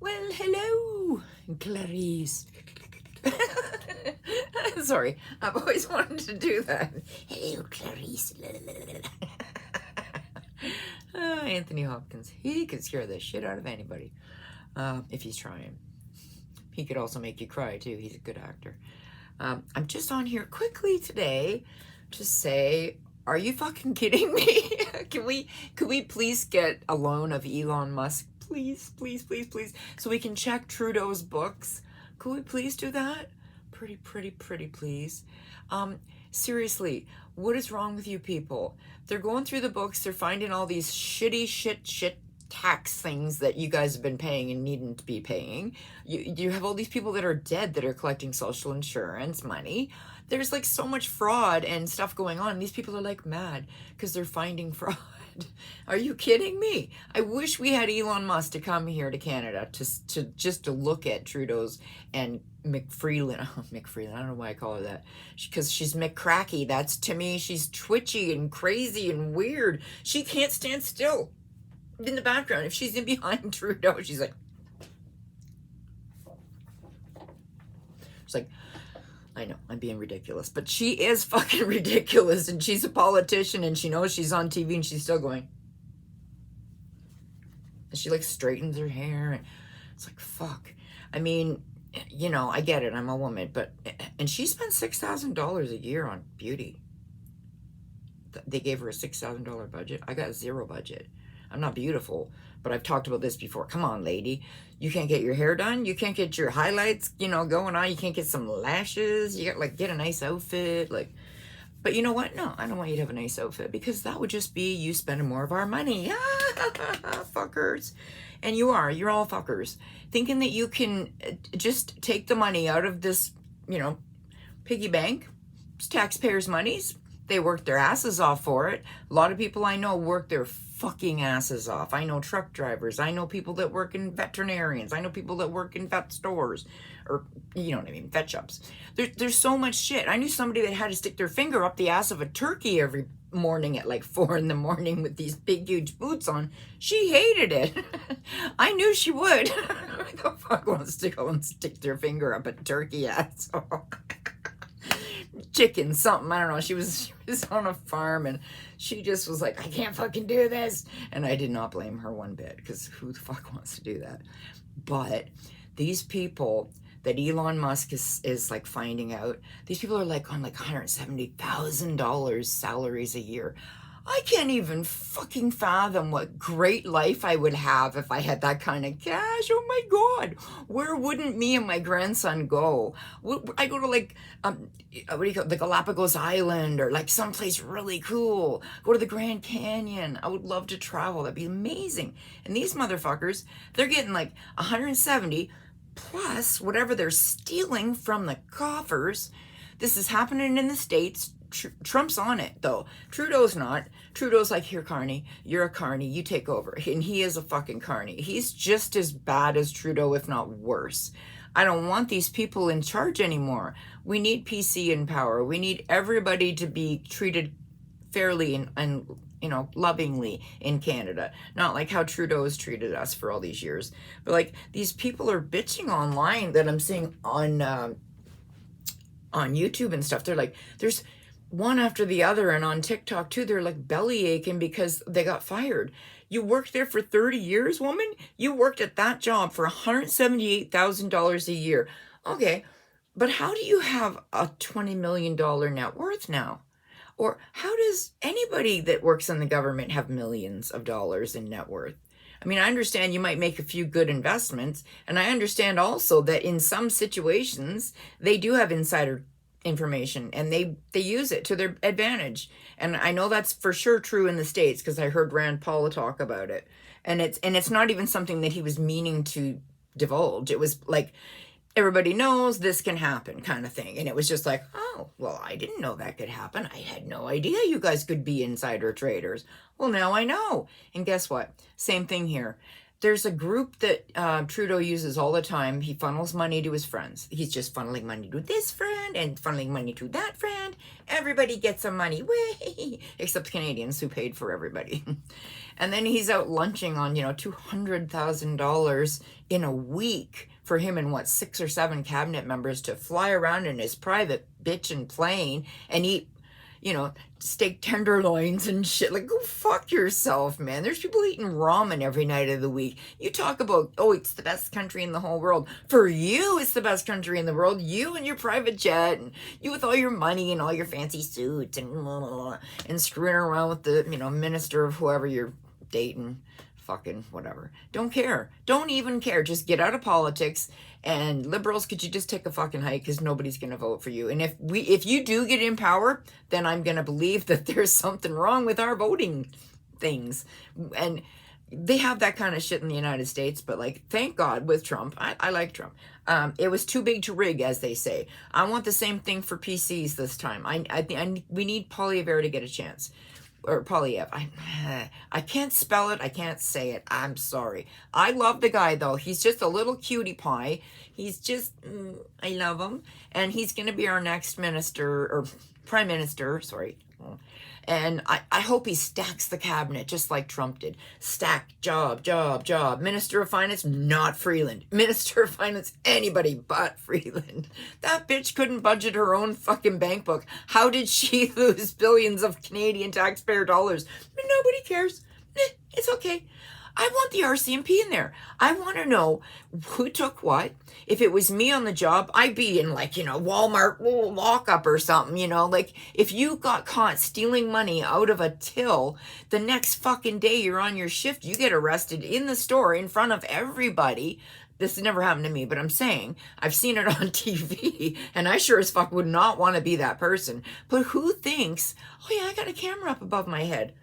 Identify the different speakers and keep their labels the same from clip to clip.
Speaker 1: Well, hello, Clarice. Sorry, I've always wanted to do that. Hello, Clarice. Anthony Hopkins. He could scare the shit out of anybody if he's trying. He could also make you cry, too. He's a good actor. I'm just on here quickly today to say, are you fucking kidding me? Could we please get a loan of Elon Musk? Please, please, please, please. So we can check Trudeau's books. Could we please do that? Pretty, please. Seriously, what is wrong with you people? They're going through the books. They're finding all these shitty shit tax things that you guys have been paying and needn't to be paying. You have all these people that are dead that are collecting social insurance money. There's like so much fraud and stuff going on. And these people are like mad because they're finding fraud. Are you kidding me? I wish we had Elon Musk to come here to Canada to just to look at Trudeau's and McFreeland. Oh, McFreeland. I don't know why I call her that. Because she's McCracky. That's, to me, she's twitchy and crazy and weird. She can't stand still. In the background, if she's in behind Trudeau, she's like, I know, I'm being ridiculous, but she is fucking ridiculous, and she's a politician, and she knows she's on TV, and she's still going. And she, like, straightens her hair, and it's like, fuck. I mean, you know, I get it, I'm a woman, but, and she spent $6,000 a year on beauty. They gave her a $6,000 budget. I got zero budget. I'm not beautiful, but I've talked about this before. Come on, lady. You can't get your hair done. You can't get your highlights, you know, going on. You can't get some lashes. You got like get a nice outfit. Like, but you know what? No, I don't want you to have a nice outfit because that would just be you spending more of our money. Fuckers. And you're all fuckers. Thinking that you can just take the money out of this, you know, piggy bank. It's taxpayers' monies. They work their asses off for it. A lot of people I know work their fucking asses off. I know truck drivers. I know people that work in veterinarians. I know people that work in vet stores, or you know what I mean, vet shops. There's so much shit. I knew somebody that had to stick their finger up the ass of a turkey every morning at like 4 a.m. with these big huge boots on. She hated it. I knew she would. Who the fuck wants to go and stick their finger up a turkey ass? Chicken something, I don't know. She was on a farm and she just was like, I can't fucking do this. And I did not blame her one bit, because who the fuck wants to do that? But these people that Elon Musk is like finding out, these people are like on like $170,000 salaries a year. I can't even fucking fathom what great life I would have if I had that kind of cash. Oh my God. Where wouldn't me and my grandson go? I go to like, what do you call it? The Galapagos Island, or like someplace really cool. Go to the Grand Canyon. I would love to travel. That'd be amazing. And these motherfuckers, they're getting like 170 plus whatever they're stealing from the coffers. This is happening in the States. Trump's on it, though. Trudeau's not. Trudeau's like, here, Carney, you're a Carney, you take over. And he is a fucking Carney. He's just as bad as Trudeau, if not worse. I don't want these people in charge anymore. We need PC in power. We need everybody to be treated fairly and you know, lovingly in Canada. Not like how Trudeau has treated us for all these years. But like, these people are bitching online that I'm seeing on YouTube and stuff. They're like, there's one after the other, and on TikTok too, they're like belly aching because they got fired. You worked there for 30 years, woman? You worked at that job for $178,000 a year. Okay, but how do you have a $20 million net worth now? Or how does anybody that works in the government have millions of dollars in net worth? I mean, I understand you might make a few good investments, and I understand also that in some situations, they do have insider information and they use it to their advantage. And I know that's for sure true in the States, because I heard Rand Paul talk about it. And it's not even something that he was meaning to divulge. It was like, everybody knows this can happen kind of thing. And it was just like, oh, well, I didn't know that could happen. I had no idea you guys could be insider traders. Well, now I know. And guess what? Same thing here. there's a group that Trudeau uses all the time. He funnels money to his friends. He's just funneling money to this friend and funneling money to that friend. Everybody gets some money, way, except Canadians who paid for everybody. And then he's out lunching on, $200,000 in a week for him and 6 or 7 cabinet members to fly around in his private bitchin' plane and eat, steak tenderloins and shit. Like, go fuck yourself, man. There's people eating ramen every night of the week. You talk about, it's the best country in the whole world. For you, it's the best country in the world. You and your private jet, and you with all your money and all your fancy suits and blah, blah, blah, and screwing around with the, minister of whoever you're dating. Fucking whatever. Don't care. Don't even care. Just get out of politics. And liberals, could you just take a fucking hike? Because nobody's going to vote for you. And if you do get in power, then I'm going to believe that there's something wrong with our voting things. And they have that kind of shit in the United States. But thank God with Trump. I like Trump. It was too big to rig, as they say. I want the same thing for PCs this time. We need Poilievre to get a chance. Or Polyev. I can't spell it. I can't say it. I'm sorry. I love the guy, though. He's just a little cutie pie. He's just, I love him. And he's going to be our next minister, or prime minister, sorry. And I hope he stacks the cabinet just like Trump did. Stack, job. Minister of Finance, not Freeland. Minister of Finance, anybody but Freeland. That bitch couldn't budget her own fucking bank book. How did she lose billions of Canadian taxpayer dollars? Nobody cares. It's okay. I want the RCMP in there. I want to know who took what. If it was me on the job, I'd be in Walmart lockup or something, if you got caught stealing money out of a till, the next fucking day you're on your shift, you get arrested in the store in front of everybody. This has never happened to me, but I'm saying I've seen it on TV, and I sure as fuck would not want to be that person. But who thinks, I got a camera up above my head?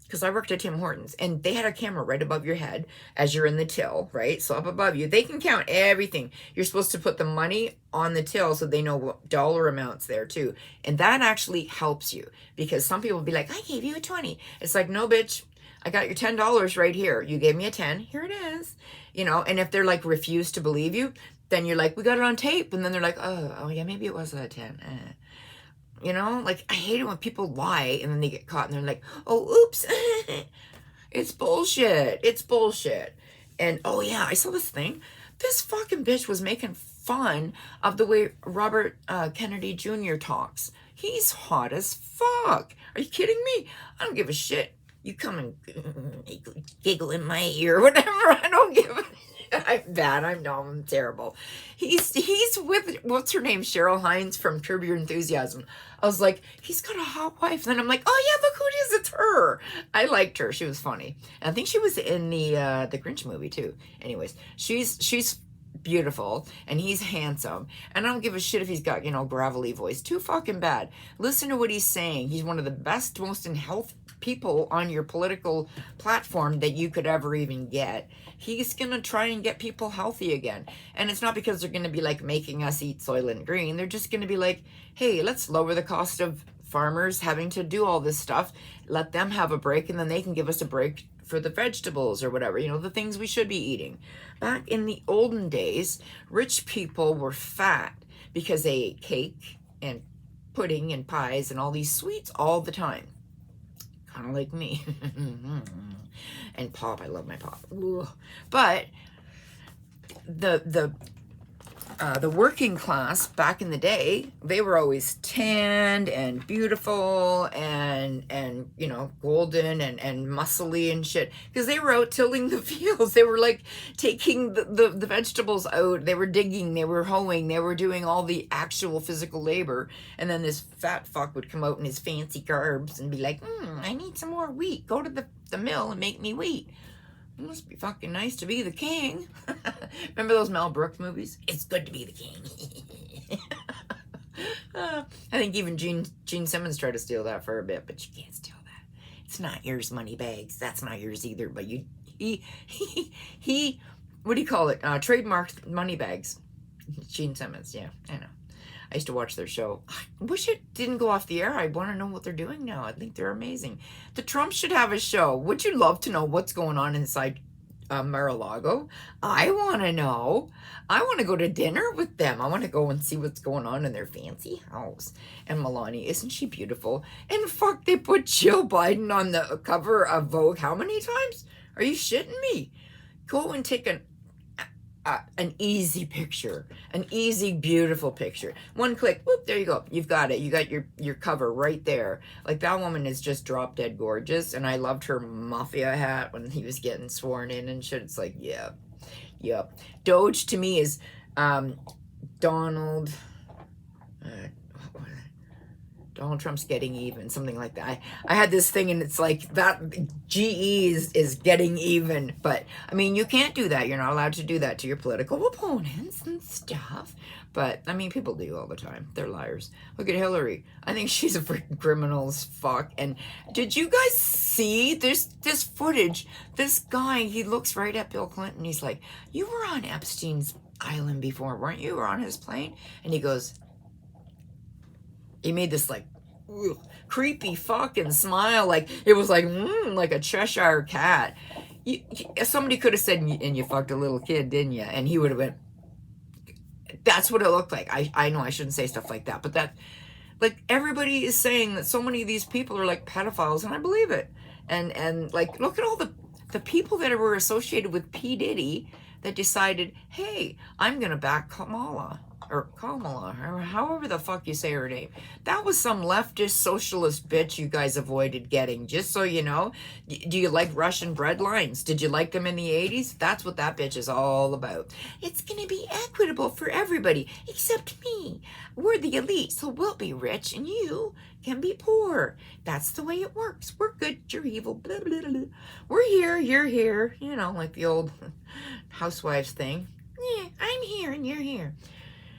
Speaker 1: Because I worked at Tim Hortons, and they had a camera right above your head as you're in the till, right? So up above you, they can count everything. You're supposed to put the money on the till so they know what dollar amounts there too. And that actually helps you, because some people will be like, I gave you a 20. It's like, no, bitch, I got your $10 right here. You gave me a 10. Here it is. And if they're refuse to believe you, then you're like, we got it on tape. And then they're like, oh yeah, maybe it was a 10. I hate it when people lie and then they get caught and they're like, oh, oops. It's bullshit. It's bullshit. And, I saw this thing. This fucking bitch was making fun of the way Robert Kennedy Jr. talks. He's hot as fuck. Are you kidding me? I don't give a shit. You come and giggle in my ear or whatever. I don't give a shit. I'm bad. I'm terrible. He's with, what's her name? Cheryl Hines from Curb Your Enthusiasm. I was like, he's got a hot wife. And then I'm like, oh yeah, look who it is. It's her. I liked her. She was funny. And I think she was in the Grinch movie too. Anyways, she's beautiful and he's handsome. And I don't give a shit if he's got, gravelly voice. Too fucking bad. Listen to what he's saying. He's one of the best, most in health people on your political platform that you could ever even get. He's gonna try and get people healthy again. And it's not because they're gonna be making us eat Soylent Green. They're just gonna be like, hey, let's lower the cost of farmers having to do all this stuff. Let them have a break, and then they can give us a break for the vegetables or whatever, the things we should be eating. Back in the olden days, rich people were fat because they ate cake and pudding and pies and all these sweets all the time. Kind of like me. And pop, I love my pop. Ugh. But the working class back in the day, they were always tanned and beautiful and golden and muscly and shit, because they were out tilling the fields. They were taking the vegetables out. They were digging, they were hoeing, they were doing all the actual physical labor. And then this fat fuck would come out in his fancy garbs and be like, I need some more wheat. Go to the mill and make me wheat. It must be fucking nice to be the king. Remember those Mel Brooks movies? It's good to be the king. I think even Gene Simmons tried to steal that for a bit, but you can't steal that. It's not yours, money bags. That's not yours either. But he what do you call it? Trademarked money bags. Gene Simmons. Yeah, I know. I used to watch their show. I wish it didn't go off the air. I want to know what they're doing now. I think they're amazing. The Trump should have a show. Would you love to know what's going on inside Mar-a-Lago. I want to know. I want to go to dinner with them. I want to go and see what's going on in their fancy house. And Melania, isn't she beautiful? And fuck, they put Jill Biden on the cover of Vogue how many times? Are you shitting me? Go and take an easy picture, an easy, beautiful picture. One click, whoop, there you go. You've got it. You got your cover right there. Like, that woman is just drop dead gorgeous. And I loved her mafia hat when he was getting sworn in and shit. It's like, yeah, yep. Doge to me is Donald Trump's getting even, something like that. I had this thing and it's like that GE is getting even. But I mean, you can't do that. You're not allowed to do that to your political opponents and stuff. But I mean, people do all the time. They're liars. Look at Hillary. I think she's a freaking criminal as fuck. And did you guys see this footage? This guy, he looks right at Bill Clinton. He's like, you were on Epstein's island before, weren't you? Or on his plane? And he goes, he made this like creepy fucking smile, like it was like a Cheshire cat. Somebody could have said, and you fucked a little kid, didn't you? And he would have went, that's what it looked like. I know I shouldn't say stuff like that, but that, like, everybody is saying that so many of these people are like pedophiles, and I believe it. And like, look at all the people that were associated with P. Diddy that decided, hey, I'm gonna back Kamala, or however the fuck you say her name. That was some leftist socialist bitch you guys avoided getting, just so you know. Do you like Russian breadlines? Did you like them in the 80s? That's what that bitch is all about. It's gonna be equitable for everybody, except me. We're the elite, so we'll be rich, and you can be poor. That's the way it works. We're good, you're evil, blah, blah, blah. We're here, you're here. You know, like the old housewives thing. Yeah, I'm here and you're here.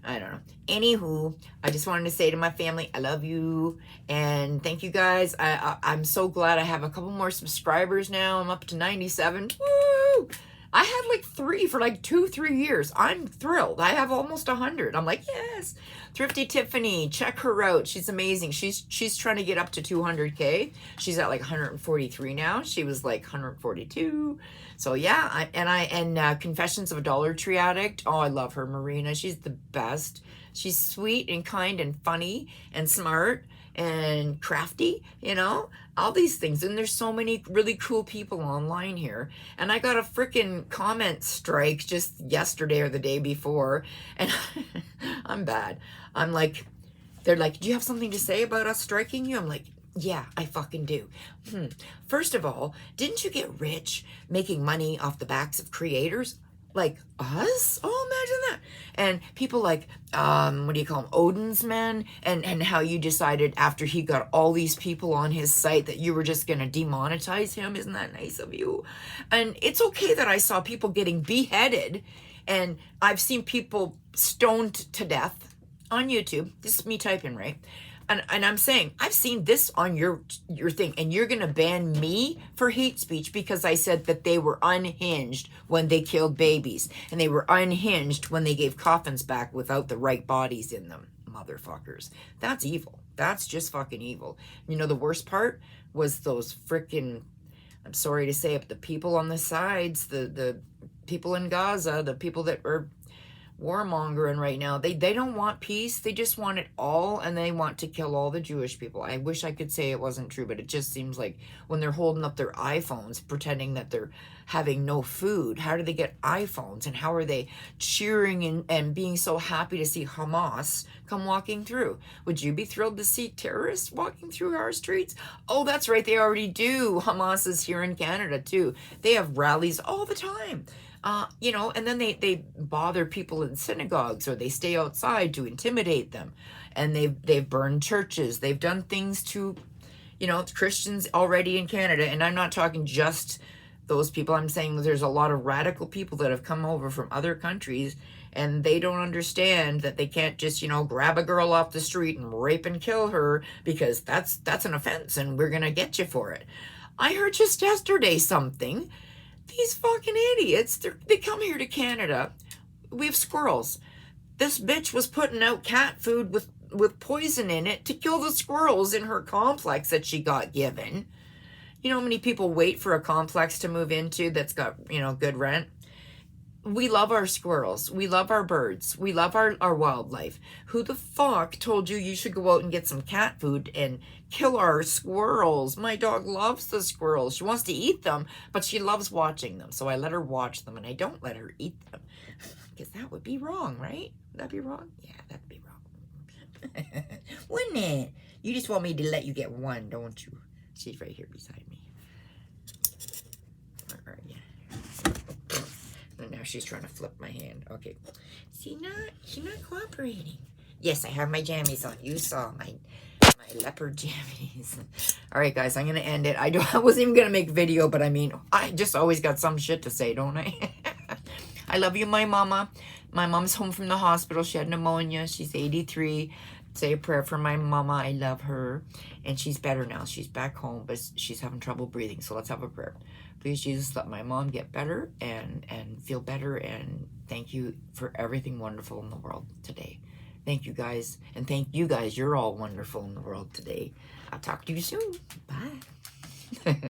Speaker 1: I don't know. Anywho, I just wanted to say to my family, I love you. And thank you guys. I'm so glad I have a couple more subscribers now. I'm up to 97. Woo! I had like 3 for like 2-3 years. I'm thrilled. I have almost 100. I'm like, yes. Thrifty Tiffany, check her out. She's amazing. She's trying to get up to 200K. She's at like 143 now. She was like 142. So yeah, Confessions of a Dollar Tree Addict. Oh, I love her, Marina. She's the best. She's sweet and kind and funny and smart and crafty, you know, all these things. And there's so many really cool people online here. And I got a freaking comment strike just yesterday or the day before. And I'm bad. I'm like, they're like, do you have something to say about us striking you? I'm like, yeah, I fucking do. First of all, didn't you get rich making money off the backs of creators like us? Oh, imagine that. And people like, what do you call them? Odin's Men, and how you decided after he got all these people on his site that you were just going to demonetize him. Isn't that nice of you? And it's okay that I saw people getting beheaded, and I've seen people stoned to death on YouTube. This is me typing, right? And I'm saying, I've seen this on your thing, and you're going to ban me for hate speech because I said that they were unhinged when they killed babies, and they were unhinged when they gave coffins back without the right bodies in them. Motherfuckers. That's evil. That's just fucking evil. You know, the worst part was those freaking, I'm sorry to say it, but the people on the sides, the people in Gaza, the people that are warmongering right now, they don't want peace. They just want it all, and they want to kill all the Jewish people. I wish I could say it wasn't true, but it just seems like when they're holding up their iPhones pretending that they're having no food, how do they get iPhones, and how are they cheering and being so happy to see Hamas come walking through? Would you be thrilled to see terrorists walking through our streets? Oh, that's right, they already do. Hamas is here in Canada too. They have rallies all the time. You know, and then they bother people in synagogues, or they stay outside to intimidate them, and they've burned churches. They've done things to, you know, Christians already in Canada. And I'm not talking just those people. I'm saying there's a lot of radical people that have come over from other countries, and they don't understand that they can't just, you know, grab a girl off the street and rape and kill her, because that's an offense, and we're gonna get you for it. I heard just yesterday something. These fucking idiots, they come here to Canada. We have squirrels. This bitch was putting out cat food with poison in it to kill the squirrels in her complex that she got given. You know how many people wait for a complex to move into that's got, you know, good rent? We love our squirrels. We love our birds. We love our wildlife. Who the fuck told you you should go out and get some cat food and kill our squirrels? My dog loves the squirrels. She wants to eat them, but she loves watching them. So I let her watch them and I don't let her eat them. Because that would be wrong, right? Would that be wrong? Yeah, that'd be wrong. Wouldn't it? You just want me to let you get one, don't you? She's right here beside me. Where are you? And now she's trying to flip my hand. Okay. She's not cooperating. Yes, I have my jammies on. You saw my leopard jammies. All right, guys, I'm going to end it. I wasn't even going to make video, but I mean, I just always got some shit to say, don't I? I love you, my mama. My mom's home from the hospital. She had pneumonia. She's 83. Say a prayer for my mama. I love her. And she's better now. She's back home, but she's having trouble breathing. So let's have a prayer. Please, Jesus, let my mom get better and feel better. And thank you for everything wonderful in the world today. Thank you, guys. And thank you, guys. You're all wonderful in the world today. I'll talk to you soon. Bye.